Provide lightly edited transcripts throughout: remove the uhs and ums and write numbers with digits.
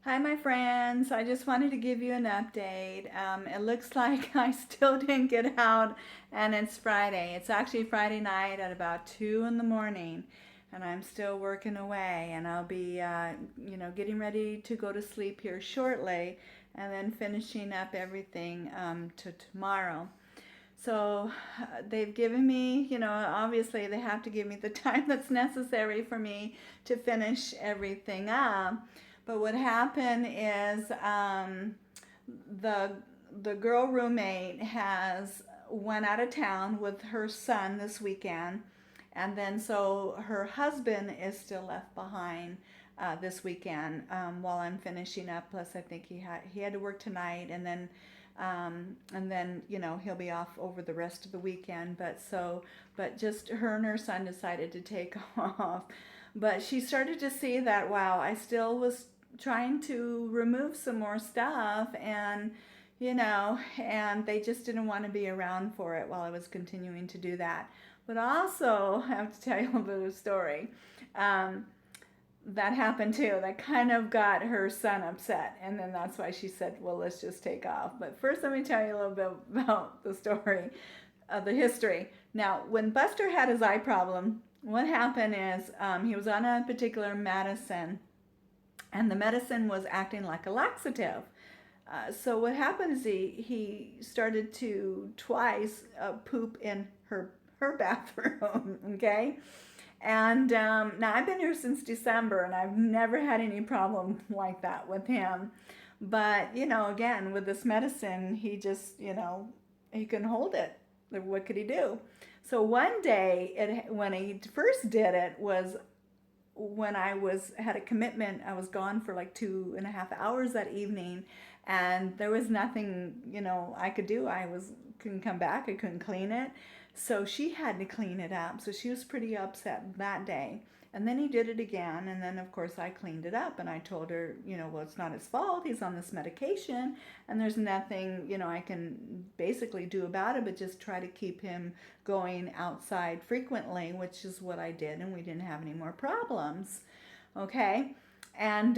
Hi, my friends. I just wanted to give you an update. It looks like I still didn't get out, and it's Friday. It's actually Friday night at about 2 in the morning, and I'm still working away. And I'll be, getting ready to go to sleep here shortly, and then finishing up everything to tomorrow. So they've given me, obviously they have to give me the time that's necessary for me to finish everything up. But what happened is the the girl roommate has went out of town with her son this weekend, and then so her husband is still left behind this weekend while I'm finishing up. Plus, I think he had to work tonight, and then he'll be off over the rest of the weekend. But just her and her son decided to take off. But she started to see that wow, I still was trying to remove some more stuff, and they just didn't want to be around for it while I was continuing to do that. But also, I have to tell you a little bit of a story. Um, that happened too. That kind of got her son upset, and then that's why she said, "Well, let's just take off." But first, let me tell you a little bit about the story, the history. Now, when Buster had his eye problem, what happened is he was on a particular medicine, and the medicine was acting like a laxative. So what happened is he started to twice poop in her bathroom. Okay, and now I've been here since December, and I've never had any problem like that with him. But again, with this medicine, he just he couldn't hold it. What could he do? So one day, when he first did it was when I was had a commitment. I was gone for like 2.5 hours that evening, and there was nothing I could do. Couldn't come back. I couldn't clean it, so she had to clean it up. So she was pretty upset that day. And then he did it again, and then of course I cleaned it up, and I told her, well, it's not his fault. He's on this medication, and there's nothing I can basically do about it, but just try to keep him going outside frequently, which is what I did, and we didn't have any more problems. Okay. And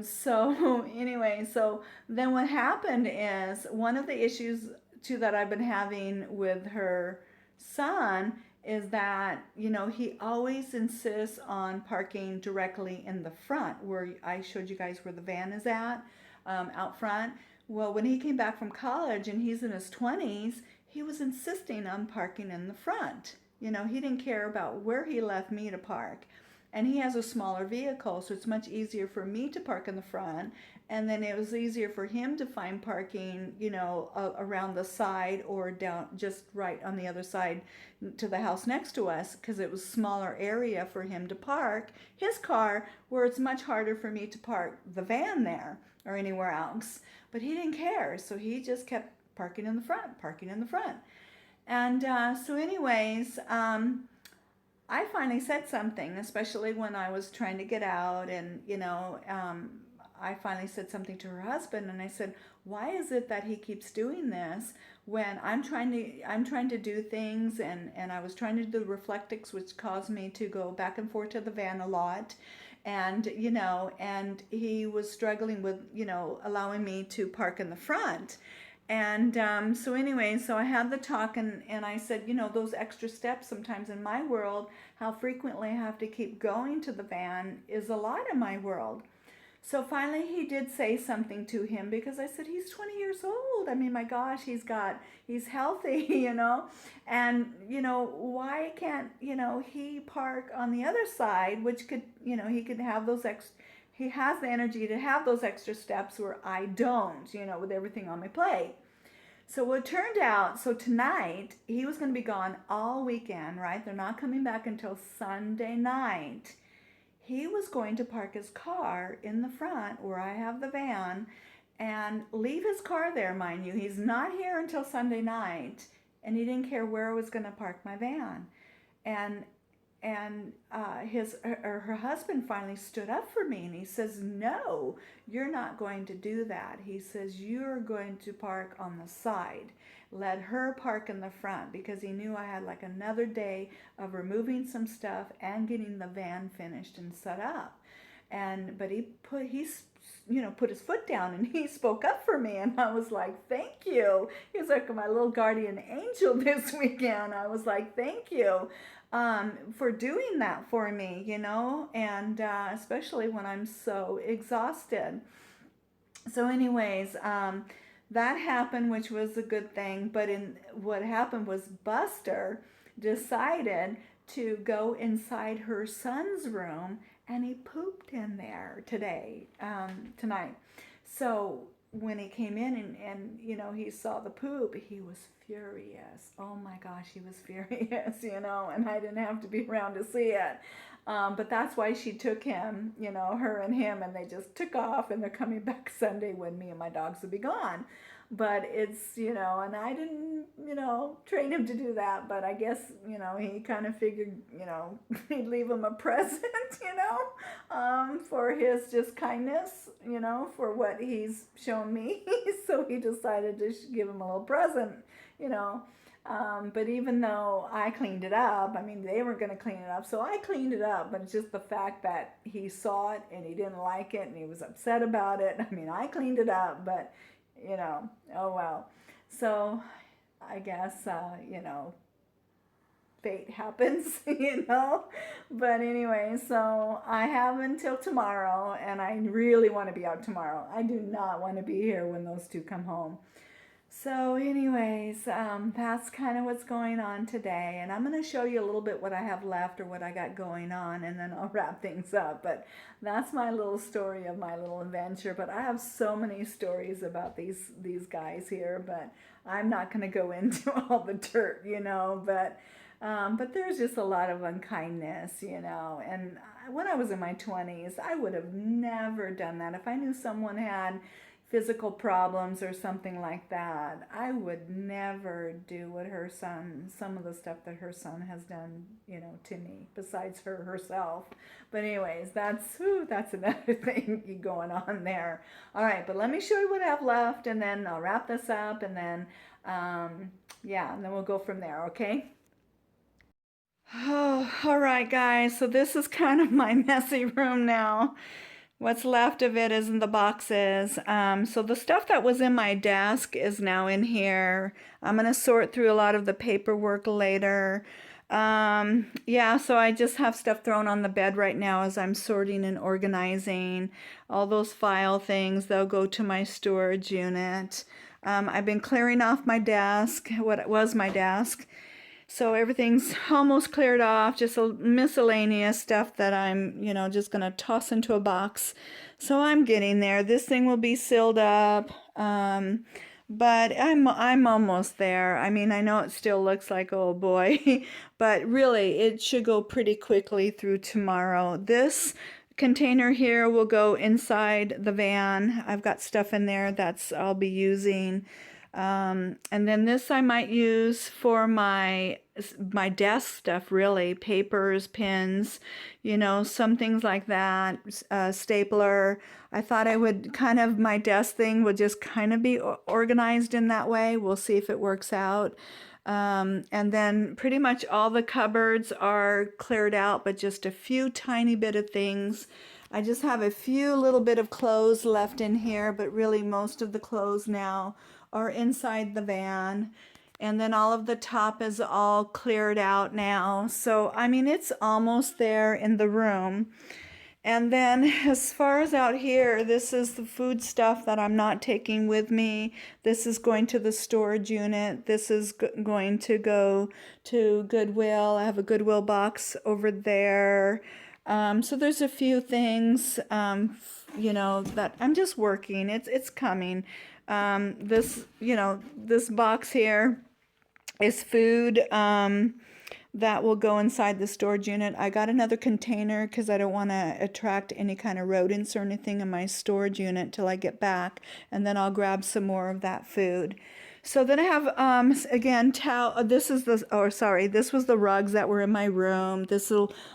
so, anyway, so then what happened is one of the issues too that I've been having with her son is that, he always insists on parking directly in the front where I showed you guys where the van is at, out front. Well, when he came back from college and he's in his 20s, he was insisting on parking in the front. He didn't care about where he left me to park. And he has a smaller vehicle, so it's much easier for me to park in the front. And then it was easier for him to find parking, around the side or down just right on the other side to the house next to us, because it was smaller area for him to park his car, where it's much harder for me to park the van there or anywhere else. But he didn't care, so he just kept parking in the front, parking in the front. And so, anyways, I finally said something, especially when I was trying to get out, and I finally said something to her husband, and I said, "Why is it that he keeps doing this when I'm trying to do things, and I was trying to do the reflectix, which caused me to go back and forth to the van a lot, and he was struggling with allowing me to park in the front." And so anyway, so I had the talk, and I said, those extra steps sometimes in my world, how frequently I have to keep going to the van is a lot in my world. So finally he did say something to him, because I said, he's 20 years old. I mean, my gosh, he's healthy, and, why can't, he park on the other side, which could, he could have those he has the energy to have those extra steps where I don't, with everything on my plate. So it turned out, so tonight, he was going to be gone all weekend, right? They're not coming back until Sunday night. He was going to park his car in the front where I have the van and leave his car there, mind you. He's not here until Sunday night, and he didn't care where I was going to park my van. And her husband finally stood up for me, and he says, "No, you're not going to do that." He says, "You're going to park on the side. Let her park in the front," because he knew I had like another day of removing some stuff and getting the van finished and set up. But he put his foot down, and he spoke up for me, and I was like, thank you. He was like my little guardian angel this weekend. I was like, thank you for doing that for me, and especially when I'm so exhausted. So anyways, that happened, which was a good thing. But what happened was Buster decided to go inside her son's room, and he pooped in there tonight. So when he came in, and he saw the poop, he was furious. Oh my gosh, he was furious, and I didn't have to be around to see it. But that's why she took him, her and him, and they just took off, and they're coming back Sunday when me and my dogs will be gone. But it's, and I didn't, train him to do that, but I guess, he kind of figured, he'd leave him a present, for his just kindness, for what he's shown me. So he decided to give him a little present, you know. But even though I cleaned it up, I mean, they were going to clean it up, so I cleaned it up. But it's just the fact that he saw it and he didn't like it and he was upset about it. I mean, I cleaned it up, but, oh well. So I guess, fate happens, But anyway, so I have until tomorrow, and I really want to be out tomorrow. I do not want to be here when those two come home. So anyways, that's kind of what's going on today. And I'm going to show you a little bit what I have left or what I got going on, and then I'll wrap things up. But that's my little story of my little adventure. But I have so many stories about these guys here, but I'm not going to go into all the dirt, But there's just a lot of unkindness, And when I was in my 20s, I would have never done that. If I knew someone had physical problems or something like that, I would never do what some of the stuff that her son has done, to me, besides herself. But anyways, that's another thing going on there. All right, but let me show you what I have left, and then I'll wrap this up, and then, and then we'll go from there, okay? Oh, all right, guys. So this is kind of my messy room now. What's left of it is in the boxes. So the stuff that was in my desk is now in here. I'm going to sort through a lot of the paperwork later. So I just have stuff thrown on the bed right now as I'm sorting and organizing. All those file things, they'll go to my storage unit. I've been clearing off my desk, what was my desk. So everything's almost cleared off, just a miscellaneous stuff that I'm, just going to toss into a box. So I'm getting there. This thing will be sealed up, but I'm almost there. I mean, I know it still looks like, oh boy, but really it should go pretty quickly through tomorrow. This container here will go inside the van. I've got stuff in there I'll be using. And then this I might use for my desk stuff, really, papers, pens, some things like that, stapler. I thought my desk thing would just kind of be organized in that way. We'll see if it works out. And then pretty much all the cupboards are cleared out, but just a few tiny bit of things. I just have a few little bit of clothes left in here, but really most of the clothes now are inside the van. And then all of the top is all cleared out now. So, I mean, it's almost there in the room. And then as far as out here, this is the food stuff that I'm not taking with me. This is going to the storage unit. This is going to go to Goodwill. I have a Goodwill box over there. So there's a few things, that I'm just working. It's coming. This box here is food that will go inside the storage unit. I got another container because I don't want to attract any kind of rodents or anything in my storage unit till I get back, and then I'll grab some more of that food. So then I have, again, this was the rugs that were in my room.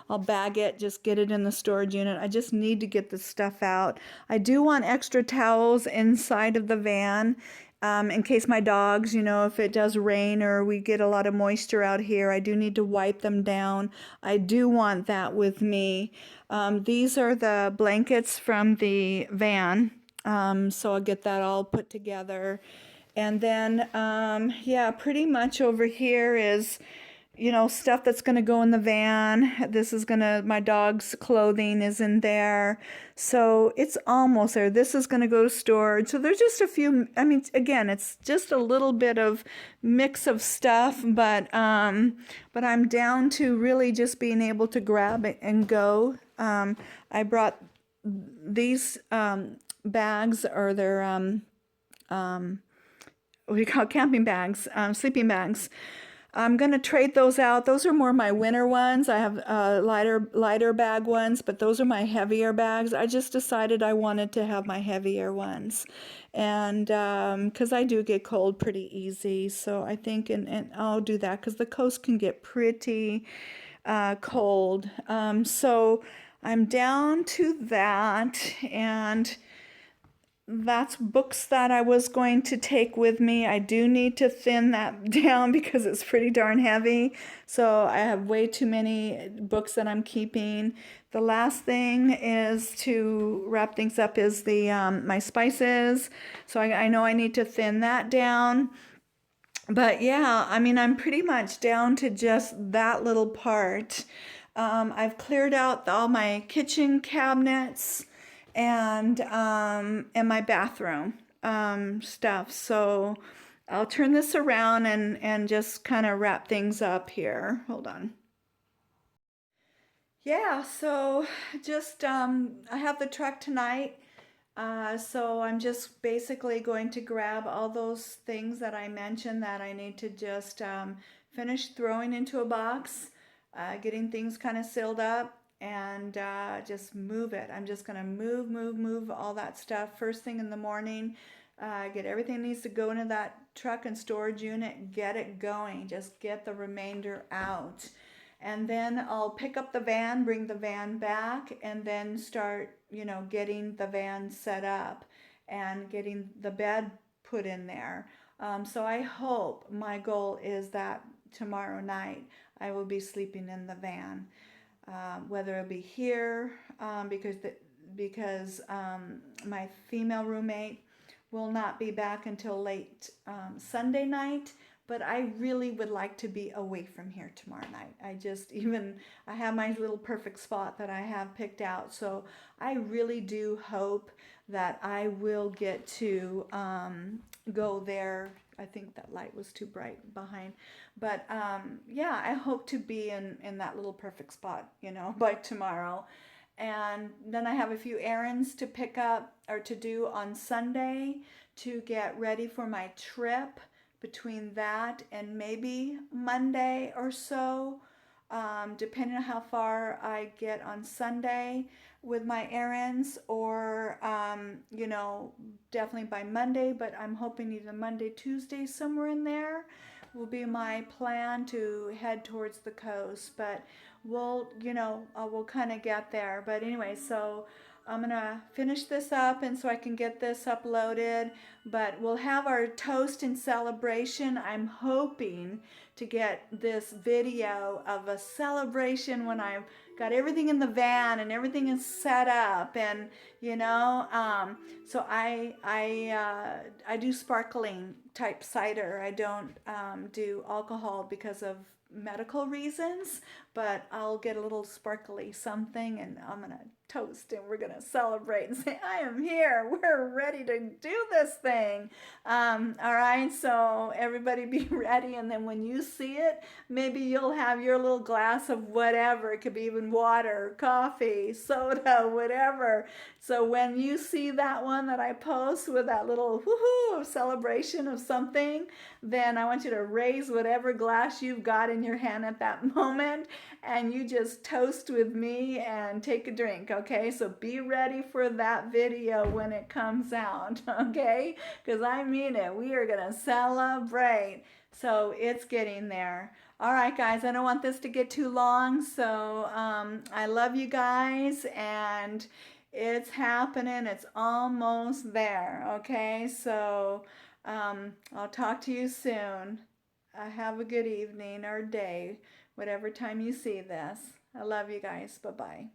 I'll bag it, just get it in the storage unit. I just need to get the stuff out. I do want extra towels inside of the van. in case my dogs, if it does rain or we get a lot of moisture out here, I do need to wipe them down. I do want that with me. These are the blankets from the van. So I'll get that all put together. And then, yeah, pretty much over here is, stuff that's going to go in the van. My dog's clothing is in there. So it's almost there. This is going to go to storage. So there's just a few, again, it's just a little bit of mix of stuff, but I'm down to really just being able to grab it and go. I brought these bags, or they're, what do you call it? Camping bags, sleeping bags. I'm gonna trade those out. Those are more my winter ones. I have lighter bag ones, but those are my heavier bags. I just decided I wanted to have my heavier ones, and because I do get cold pretty easy, so I think and I'll do that because the coast can get pretty cold. So I'm down to that, and that's books that I was going to take with me. I do need to thin that down because it's pretty darn heavy. So I have way too many books that I'm keeping. The last thing is to wrap things up is the my spices. So I know I need to thin that down. But yeah, I'm pretty much down to just that little part. I've cleared out all my kitchen cabinets and my bathroom stuff. So I'll turn this around and just kind of wrap things up here. Hold on. Yeah, so just I have the truck tonight. So I'm just basically going to grab all those things that I mentioned that I need to just finish throwing into a box, getting things kind of sealed up, and just move it. I'm just gonna move all that stuff first thing in the morning. Get everything that needs to go into that truck and storage unit, get it going, just get the remainder out. And then I'll pick up the van, bring the van back, and then start, getting the van set up and getting the bed put in there. So I hope, my goal is that tomorrow night I will be sleeping in the van. Whether it'll be here, because my female roommate will not be back until late Sunday night. But I really would like to be away from here tomorrow night. I have my little perfect spot that I have picked out. So I really do hope that I will get to go there. I think that light was too bright behind. But yeah, I hope to be in that little perfect spot, by tomorrow. And then I have a few errands to pick up or to do on Sunday to get ready for my trip. Between that and maybe Monday or so, depending on how far I get on Sunday with my errands, or definitely by Monday, but I'm hoping either Monday, Tuesday, somewhere in there will be my plan to head towards the coast. But we'll kind of get there. But anyway, so I'm gonna finish this up and so I can get this uploaded. But we'll have our toast and celebration. I'm hoping to get this video of a celebration when I've got everything in the van and everything is set up, and so I do sparkling type cider. I don't do alcohol because of medical reasons, but I'll get a little sparkly something, and I'm gonna toast and we're gonna celebrate and say, I am here, we're ready to do this thing. All right, so everybody be ready, and then when you see it, maybe you'll have your little glass of whatever. It could be even water, coffee, soda, whatever. So when you see that one that I post with that little woohoo celebration of something, then I want you to raise whatever glass you've got in your hand at that moment, and you just toast with me and take a drink, okay? So be ready for that video when it comes out, okay? Because I mean it. We are going to celebrate. So it's getting there. All right, guys, I don't want this to get too long, so I love you guys, and it's happening. It's almost there, okay? So I'll talk to you soon. Have a good evening or day, whatever time you see this. I love you guys. Bye bye.